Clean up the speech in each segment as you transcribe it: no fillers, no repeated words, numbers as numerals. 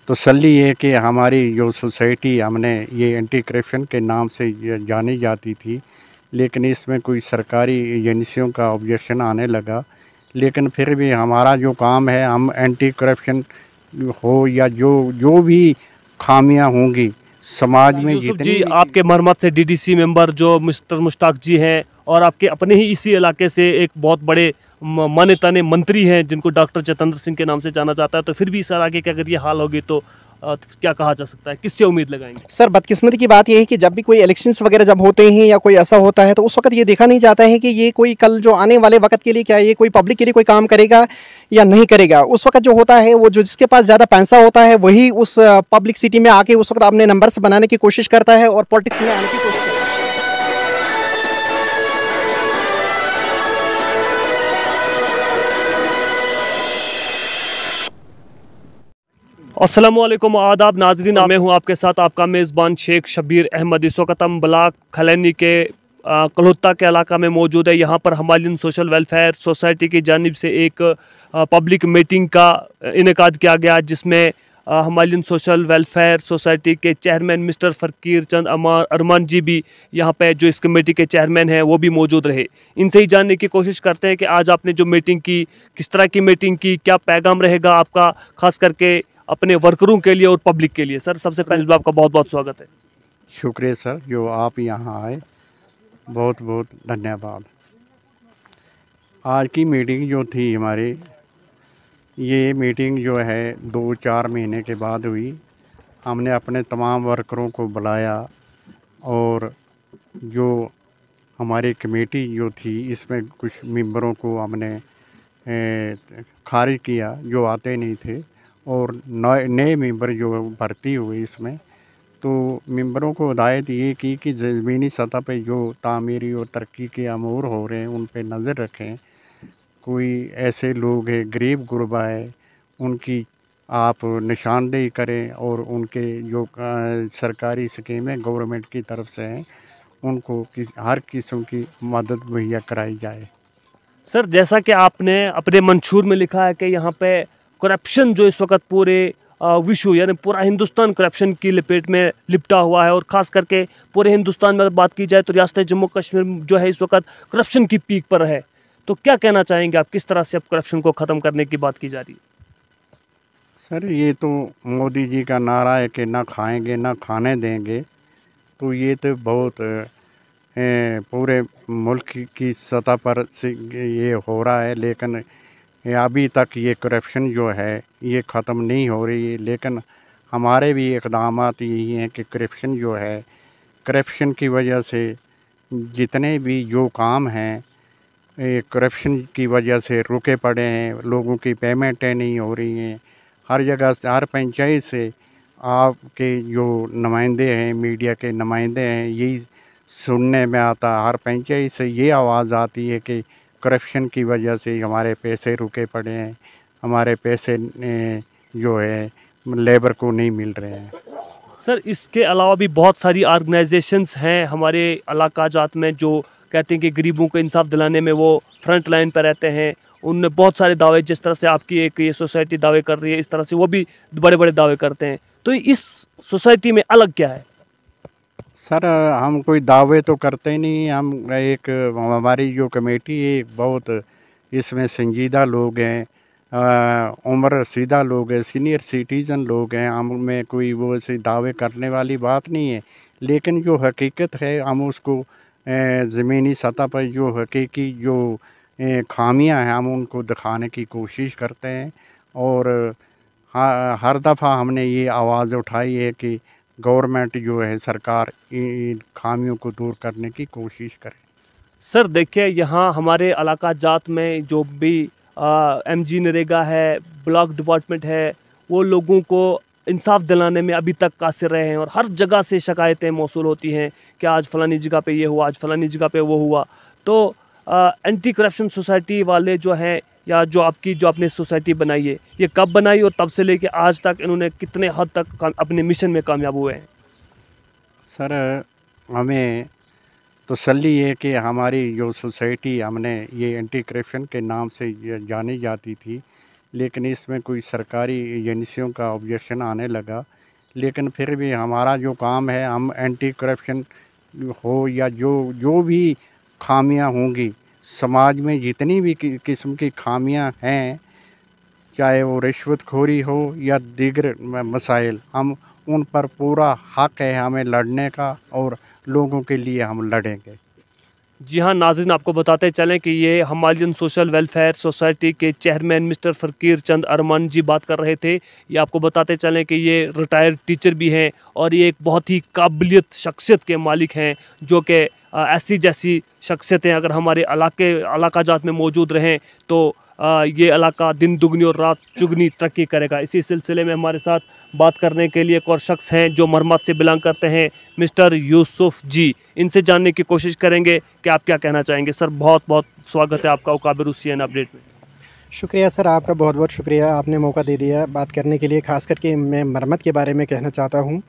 तसल्ली है कि हमारी जो सोसाइटी हमने ये एंटी करप्शन के नाम से जानी जाती थी, लेकिन इसमें कोई सरकारी एजेंसियों का ऑब्जेक्शन आने लगा। लेकिन फिर भी हमारा जो काम है, हम एंटी करप्शन हो या जो जो भी खामियां होंगी समाज में यूसुफ जितनी जी, भी आपके मरमत से डीडीसी मेंबर जो मिस्टर मुश्ताक जी हैं और आपके अपने ही इसी इलाके से एक बहुत बड़े माने ताने मंत्री हैं जिनको डॉक्टर जितेंद्र सिंह के नाम से जाना जाता है, तो फिर भी इस इलाके की अगर ये हाल होगी तो क्या कहा जा सकता है, किससे उम्मीद लगाएंगे? सर, बदकिस्मती की बात यह है कि जब भी कोई इलेक्शंस वगैरह जब होते हैं या कोई ऐसा होता है तो उस वक्त ये देखा नहीं जाता है कि ये कोई कल जो आने वाले वक्त के लिए क्या ये कोई पब्लिक के लिए कोई काम करेगा या नहीं करेगा। उस वक्त जो होता है वो जो जिसके पास ज़्यादा पैसा होता है वही उस पब्लिक सिटी में आके उस वक्त अपने नंबर्स बनाने की कोशिश करता है और पॉलिटिक्स में आने की कोशिश करता है। अस्सलामुअलैकुम, आदाब नाजरीन, मैं हूं आपके साथ आपका मेज़बान शेख शब्बीर अहमद। इस वक्त हम ब्लॉक खलैनी के कलहुत्ता के इलाका में मौजूद है। यहाँ पर हिमालयन सोशल वेलफेयर सोसाइटी की जानिब से एक पब्लिक मीटिंग का इनेकाद किया गया, जिसमें हिमालयन सोशल वेलफेयर सोसाइटी के चेयरमैन मिस्टर फ़कीर चंद अरमान जी भी यहाँ पे, जो इस कमेटी के चेयरमैन हैं, वो भी मौजूद रहे। इनसे ही जानने की कोशिश करते हैं कि आज आपने जो मीटिंग की, किस तरह की मीटिंग की, क्या पैगाम रहेगा आपका, खास करके अपने वर्करों के लिए और पब्लिक के लिए। सर, सबसे पहले तो आपका बहुत बहुत स्वागत है। शुक्रिया सर, जो आप यहाँ आए, बहुत बहुत धन्यवाद। आज की मीटिंग जो थी हमारी, ये मीटिंग जो है 2-4 महीने के बाद हुई। हमने अपने तमाम वर्करों को बुलाया और जो हमारी कमेटी जो थी इसमें कुछ मेंबरों को हमने खारिज किया जो आते नहीं थे, और नए मेंबर जो भर्ती हुए इसमें, तो मेंबरों को हिदायत ये की कि ज़मीनी सतह पे जो तामीरी और तरक्की के अमूर हो रहे हैं उन पे नज़र रखें। कोई ऐसे लोग हैं गरीब गुरबा है, उनकी आप निशानदेही करें और उनके जो सरकारी स्कीमें गवर्नमेंट की तरफ से हैं उनको हर किस्म की मदद मुहैया कराई जाए। सर, जैसा कि आपने अपने मंशूर में लिखा है कि यहाँ पे करप्शन जो इस वक्त पूरे विश्व यानी पूरा हिंदुस्तान करप्शन की लपेट में लिपटा हुआ है, और ख़ास करके पूरे हिंदुस्तान में अगर बात की जाए तो रियासत जम्मू कश्मीर जो है इस वक्त करप्शन की पीक पर है। तो क्या कहना चाहेंगे आप, किस तरह से अब करप्शन को ख़त्म करने की बात की जा रही है? सर, ये तो मोदी जी का नारा है कि ना खाएंगे ना खाने देंगे, तो ये तो बहुत पूरे मुल्क की सतह पर से ये हो रहा है, लेकिन अभी तक ये करप्शन जो है ये ख़त्म नहीं हो रही है। लेकिन हमारे भी इक़दामात यही हैं कि करप्शन जो है, करप्शन की वजह से जितने भी जो काम हैं करप्शन की वजह से रुके पड़े हैं। लोगों की पेमेंटें नहीं हो रही हैं। हर जगह से, हर पंचायत से आपके जो नुमाइंदे हैं, मीडिया के नुमाइंदे हैं, यही सुनने में आता है। हर पंचायत से ये आवाज़ आती है कि करप्शन की वजह से हमारे पैसे रुके पड़े हैं, हमारे पैसे जो है लेबर को नहीं मिल रहे हैं। सर, इसके अलावा भी बहुत सारी ऑर्गेनाइजेशंस हैं हमारे इलाका जात में जो कहते हैं कि गरीबों को इंसाफ दिलाने में वो फ्रंट लाइन पर रहते हैं। उनने बहुत सारे दावे, जिस तरह से आपकी एक ये सोसाइटी दावे कर रही है, इस तरह से वो भी बड़े बड़े दावे करते हैं। तो इस सोसाइटी में अलग क्या है? सर, हम कोई दावे तो करते ही नहीं। हम एक हमारी जो कमेटी है बहुत इसमें संजीदा लोग हैं, उम्र रसीदा लोग हैं, सीनियर सिटीज़न लोग हैं। हम में कोई वो ऐसे दावे करने वाली बात नहीं है, लेकिन जो हकीकत है हम उसको ज़मीनी सतह पर जो हकीकी जो खामियां हैं हम उनको दिखाने की कोशिश करते हैं। और हर दफ़ा हमने ये आवाज़ उठाई है कि गवर्नमेंट जो है, सरकार इन खामियों को दूर करने की कोशिश करे। सर देखिए, यहाँ हमारे इलाका जात में जो भी एमजी नरेगा है, ब्लॉक डिपार्टमेंट है, वो लोगों को इंसाफ दिलाने में अभी तक कासिर रहे हैं, और हर जगह से शिकायतें मौसूल होती हैं कि आज फ़लानी जगह पे ये हुआ, आज फ़लानी जगह पे वो हुआ। तो एंटी करप्शन सोसाइटी वाले जो हैं, या जो आपने सोसाइटी बनाई है, ये कब बनाई और तब से लेके आज तक इन्होंने कितने हद तक अपने मिशन में कामयाब हुए हैं? सर, हमें तसल्ली है कि हमारी जो सोसाइटी हमने ये एंटी करप्शन के नाम से जानी जाती थी, लेकिन इसमें कोई सरकारी एजेंसियों का ऑब्जेक्शन आने लगा। लेकिन फिर भी हमारा जो काम है, हम एंटी करप्शन हो या जो भी खामियां होंगी समाज में, जितनी भी किस्म की खामियां हैं, चाहे वो रिश्वतखोरी हो या दीगर मसाइल, हम उन पर पूरा हक है हमें लड़ने का और लोगों के लिए हम लड़ेंगे। जी हाँ नाज़रीन, आपको बताते चलें कि ये हिमालयन सोशल वेलफेयर सोसाइटी के चेयरमैन मिस्टर फ़कीर चंद अरमान जी बात कर रहे थे। ये आपको बताते चलें कि ये रिटायर्ड टीचर भी हैं और ये एक बहुत ही काबिलियत शख्सियत के मालिक हैं, जो कि ऐसी जैसी शख्सियतें अगर हमारे इलाका जात में मौजूद रहें तो ये इलाका दिन दुगनी और रात चुगनी तरक्की करेगा। इसी सिलसिले में हमारे साथ बात करने के लिए एक और शख्स हैं जो मरमत से बिलोंग करते हैं, मिस्टर यूसुफ जी। इनसे जानने की कोशिश करेंगे कि आप क्या कहना चाहेंगे। सर, बहुत बहुत स्वागत है आपका उकाबिर हुसैन अपडेट में। शुक्रिया सर, आपका बहुत बहुत शुक्रिया, आपने मौका दे दिया बात करने के लिए। ख़ास करके मैं मरमत के बारे में कहना चाहता हूँ।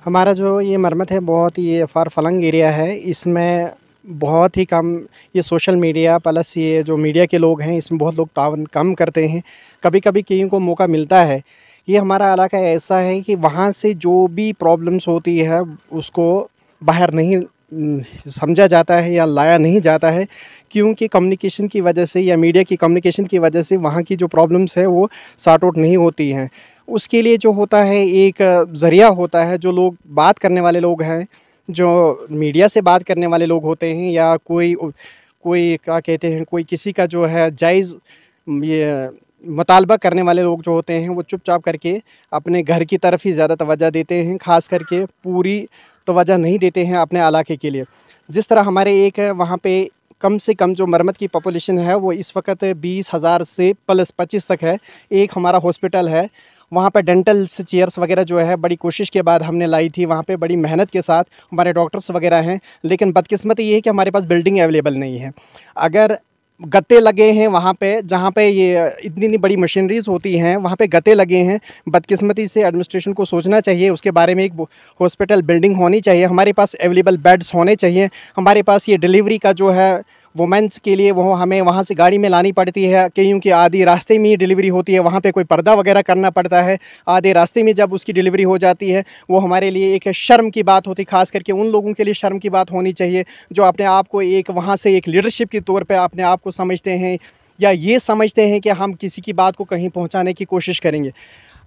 हमारा जो ये मरमत है बहुत ही फार फलंग एरिया है। इसमें बहुत ही कम ये सोशल मीडिया प्लस ये जो मीडिया के लोग हैं, इसमें बहुत लोग तावन कम करते हैं। कभी कभी कहीं को मौका मिलता है। ये हमारा इलाका ऐसा है कि वहाँ से जो भी प्रॉब्लम्स होती है उसको बाहर नहीं समझा जाता है या लाया नहीं जाता है, क्योंकि कम्युनिकेशन की वजह से या मीडिया की कम्युनिकेशन की वजह से वहाँ की जो प्रॉब्लम्स है वो सॉर्ट आउट नहीं होती हैं। उसके लिए जो होता है एक ज़रिया होता है, जो लोग बात करने वाले लोग हैं, जो मीडिया से बात करने वाले लोग होते हैं या कोई क्या कहते हैं, कोई किसी का जो है जायज़ ये मुतालबा करने वाले लोग जो होते हैं वो चुपचाप करके अपने घर की तरफ ही ज़्यादा तवज्जो देते हैं, ख़ास करके पूरी तवज्जो नहीं देते हैं अपने इलाके के लिए। जिस तरह हमारे एक वहाँ पे कम से कम जो मरमत की पॉपुलेशन है वो इस वक्त 20,000 से प्लस 25 तक है। एक हमारा हॉस्पिटल है, वहाँ पे डेंटल चेयर्स वगैरह जो है बड़ी कोशिश के बाद हमने लाई थी, वहाँ पे बड़ी मेहनत के साथ हमारे डॉक्टर्स वगैरह हैं। लेकिन बदकिस्मती ये है कि हमारे पास बिल्डिंग अवेलेबल नहीं है। अगर गत्ते लगे हैं वहाँ पे, जहाँ पे ये इतनी बड़ी मशीनरीज़ होती हैं, वहाँ पे गत्ते लगे हैं। बदकिस्मती से एडमिनिस्ट्रेशन को सोचना चाहिए उसके बारे में। एक हॉस्पिटल बिल्डिंग होनी चाहिए, हमारे पास अवेलेबल बेड्स होने चाहिए। हमारे पास ये डिलीवरी का जो है वुमेंस के लिए वो हमें वहाँ से गाड़ी में लानी पड़ती है, क्योंकि आधी रास्ते में ही डिलीवरी होती है, वहाँ पे कोई पर्दा वगैरह करना पड़ता है। आधे रास्ते में जब उसकी डिलीवरी हो जाती है वो हमारे लिए एक शर्म की बात होती है। ख़ास करके उन लोगों के लिए शर्म की बात होनी चाहिए जो अपने आप को एक वहाँ से एक लीडरशिप के तौर पर अपने आप को समझते हैं या ये समझते हैं कि हम किसी की बात को कहीं पहुँचाने की कोशिश करेंगे।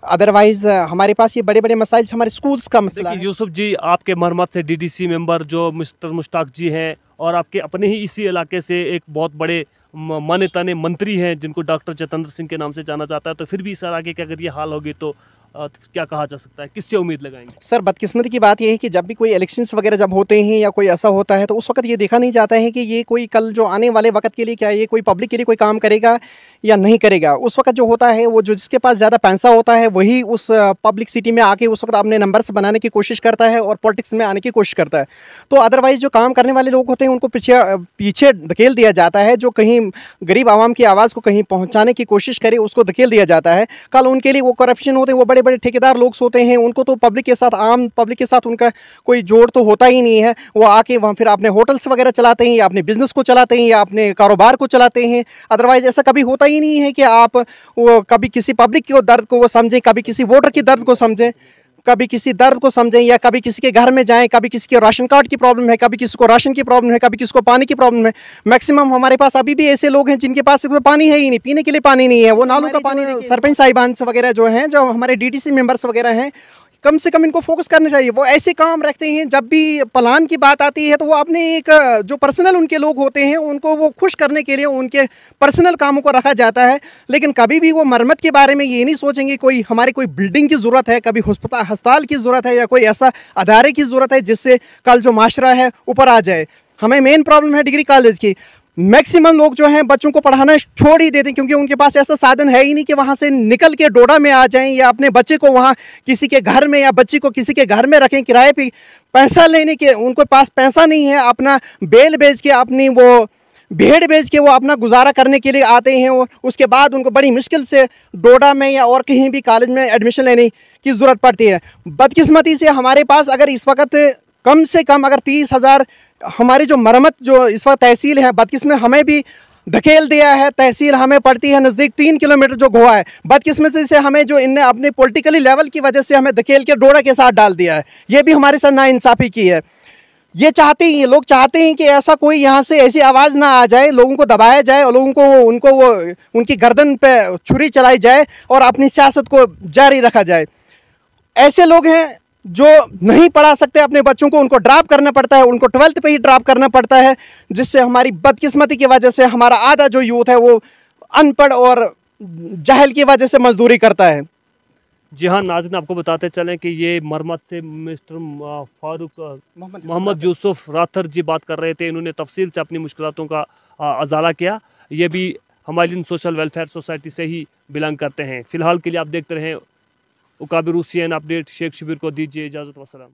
अदरवाइज़ हमारे पास ये बड़े बड़े मसाइल, हमारे स्कूल्स का मसला है। यूसुफ जी, आपके मरमत से डीडीसी मेंबर जो मिस्टर मुश्ताक जी हैं और आपके अपने ही इसी इलाके से एक बहुत बड़े माने ताने मंत्री हैं जिनको डॉक्टर जितेंद्र सिंह के नाम से जाना जाता है, तो फिर भी इस इलाके की अगर ये हाल होगी तो क्या कहा जा सकता है, किससे उम्मीद लगाएंगे? सर, बदकिस्मती की बात यह है कि जब भी कोई इलेक्शंस वगैरह जब होते हैं या कोई ऐसा होता है तो उस वक्त ये देखा नहीं जाता है कि ये कोई कल जो आने वाले वक्त के लिए क्या ये कोई पब्लिक के लिए कोई काम करेगा या नहीं करेगा। उस वक्त जो होता है वो जो जिसके पास ज़्यादा पैसा होता है वही उस पब्लिक सिटी में आके उस वक्त अपने नंबर्स बनाने की कोशिश करता है और पॉलिटिक्स में आने की कोशिश करता है। तो अदरवाइज़ जो काम करने वाले लोग होते हैं उनको पीछे धकेल दिया जाता है। जो कहीं गरीब आवाम की आवाज़ को कहीं पहुँचाने की कोशिश करे उसको धकेल दिया जाता है। कल उनके लिए वो करप्शन होते हैं, वो बड़े बड़े ठेकेदार लोग होते हैं, उनको तो पब्लिक के साथ, आम पब्लिक के साथ उनका कोई जोड़ तो होता ही नहीं है। वो आके वहाँ फिर अपने होटल्स वगैरह चलाते हैं या अपने बिजनेस को चलाते हैं या अपने कारोबार को चलाते हैं। अदरवाइज ऐसा कभी होता ही नहीं है कि आप वो कभी किसी पब्लिक के दर्द को वो समझें, कभी किसी वोटर की दर्द को समझें, कभी किसी दर्द को समझें, या कभी किसी के घर में जाएं, कभी किसी के राशन कार्ड की प्रॉब्लम है, कभी किसी को राशन की प्रॉब्लम है, कभी किसी को पानी की प्रॉब्लम है। मैक्सिमम हमारे पास अभी भी ऐसे लोग हैं जिनके पास पानी है ही नहीं, पीने के लिए पानी नहीं है, वो नालों का पानी। सरपंच साहिबान वगैरह जो हैं, जो हमारे डीडीसी मेंबर्स वगैरह हैं, कम से कम इनको फोकस करना चाहिए। वो ऐसे काम रखते हैं, जब भी प्लान की बात आती है तो वो अपने एक जो पर्सनल उनके लोग होते हैं उनको वो खुश करने के लिए उनके पर्सनल कामों को रखा जाता है। लेकिन कभी भी वो मरम्मत के बारे में ये नहीं सोचेंगे कोई हमारे कोई बिल्डिंग की ज़रूरत है, कभी अस्पताल की ज़रूरत है या कोई ऐसा अदारे की ज़रूरत है जिससे कल जो माशरा है ऊपर आ जाए। हमें मेन प्रॉब्लम है डिग्री कॉलेज की। मैक्सिमम लोग जो हैं बच्चों को पढ़ाना छोड़ ही देते हैं, क्योंकि उनके पास ऐसा साधन है ही नहीं कि वहाँ से निकल के डोडा में आ जाएं या अपने बच्चे को वहाँ किसी के घर में या बच्ची को किसी के घर में रखें किराए पे। पैसा लेने के उनके पास पैसा नहीं है, अपना बेल बेच के, अपनी वो भेड़ बेच के वो अपना गुजारा करने के लिए आते हैं। और उसके बाद उनको बड़ी मुश्किल से डोडा में या और कहीं भी कॉलेज में एडमिशन लेने की ज़रूरत पड़ती है। बदकिस्मती से हमारे पास अगर इस वक्त कम से कम अगर 30,000 हमारी जो मरम्मत जो इस वक्त तहसील है, बदकिस्मत हमें भी धकेल दिया है। तहसील हमें पड़ती है नज़दीक 3 किलोमीटर जो गोवा है। बदकिस्मती से हमें जो इनने अपने पॉलिटिकली लेवल की वजह से हमें धकेल के डोरा के साथ डाल दिया है। ये भी हमारे साथ नाइंसाफ़ी की है। ये चाहते ही लोग चाहते हैं कि ऐसा कोई यहाँ से ऐसी आवाज़ ना आ जाए, लोगों को दबाया जाए और लोगों को उनकी गर्दन पे छुरी चलाई जाए और अपनी सियासत को जारी रखा जाए। ऐसे लोग हैं जो नहीं पढ़ा सकते अपने बच्चों को, उनको ड्रॉप करना पड़ता है, उनको 12th पे ही ड्रॉप करना पड़ता है, जिससे हमारी बदकिस्मती की वजह से हमारा आधा जो यूथ है वो अनपढ़ और जाहिल की वजह से मजदूरी करता है। जी हाँ नाज़रीन, आपको बताते चलें कि ये मरमत से मिस्टर फारूक मोहम्मद यूसुफ राथर जी बात कर रहे थे। इन्होंने तफसील से अपनी मुश्किलातों का अजाला किया। ये भी हमालियन सोशल वेलफेयर सोसाइटी से ही बिलोंग करते हैं। फ़िलहाल के लिए आप देखते रहें उकाबिर CNN अपडेट। शेख शबीर को दीजिए इजाज़त। वस्सलाम।